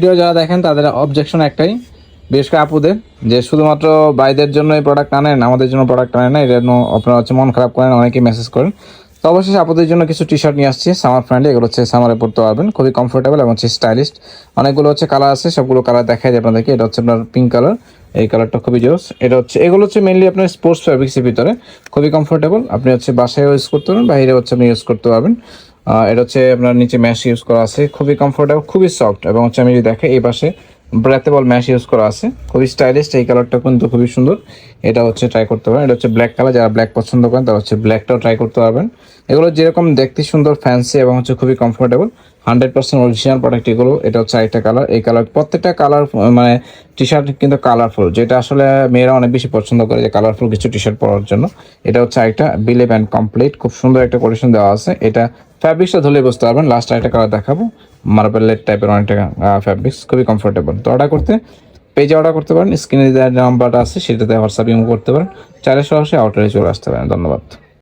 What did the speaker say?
Video যারা দেখেন তাদের অবজেকশন একটাই, বিশেষ করে আপুদের, যে শুধুমাত্র ভাইদের জন্য এই প্রোডাক্ট আনেন, আমাদের জন্য প্রোডাক্ট আনেন না, এটা আপনারা হচ্ছে মন খারাপ করেন, অনেকেই মেসেজ করেন। তো অবশ্যই আপুদের জন্য কিছু টি শার্ট নিয়ে আসছি সামার ফ্রেন্ডলি। এগুলো হচ্ছে সামারে পরতে পারবেন, খুবই কমফোর্টেবল এবং হচ্ছে স্টাইলিস্ট। অনেকগুলো হচ্ছে কালার আছে, সবগুলো কালার দেখাই যায় আপনাদেরকে। এটা হচ্ছে আপনার পিঙ্ক কালার, এই কালারটা খুবই জোস। এটা হচ্ছে, এগুলো হচ্ছে মেনলি আপনার স্পোর্টস ফ্যাব্রিক্সের ভিতরে, খুবই কমফোর্টেবল। আপনি হচ্ছে বাসায় ইউজ করতে পারবেন, বাইরে হচ্ছে আপনি ইউজ করতে পারবেন। এটা হচ্ছে আপনার নিচে ম্যাশ ইউজ করা আছে, খুবই কমফোর্টেবল, খুবই সফট। এবং হচ্ছে আমি যদি দেখে এই পাশে ব্রেথেবল ম্যাশ ইউজ করা আছে, খুবই স্টাইলিশ। এই কালারটা কিন্তু খুবই সুন্দর, এটা হচ্ছে ট্রাই করতে পারেন। এটা হচ্ছে ব্ল্যাক কালার, যারা ব্ল্যাক পছন্দ করেন তারা হচ্ছে ব্ল্যাকটাও ট্রাই করতে পারবেন। এগুলো যেরকম দেখতে সুন্দর, ফ্যান্সি এবং হচ্ছে খুবই কমফোর্টেবল, 100% অরিজিনাল প্রোডাক্ট এগুলো। এটা হচ্ছে আরেকটা কালার, এই কালার প্রত্যেকটা কালার মানে টি শার্ট কিন্তু কালারফুল, যেটা আসলে মেয়েরা অনেক বেশি পছন্দ করে, যে কালারফুল কিছু টি শার্ট পরার জন্য। এটা হচ্ছে আরেকটা বিলিভ অ্যান্ড কমপ্লিট, খুব সুন্দর একটা কোটেশন দেওয়া আছে। এটা ফ্যাব্রিক্সটা ধরলে বুঝতে পারবেন। লাস্ট আরেকটা কালার দেখাবো, মার্বেলের টাইপের অনেকটা ফ্যাব্রিক্স, খুবই কমফোর্টেবল। তো অর্ডার করতে পেজে অর্ডার করতে পারেন, স্ক্রিনে যে নাম্বারটা আছে সেটাতে হোয়াটসঅ্যাপ ইমো করতে পারেন, চাইলে সরাসরি আউটারে চলে আসতে পারেন। ধন্যবাদ।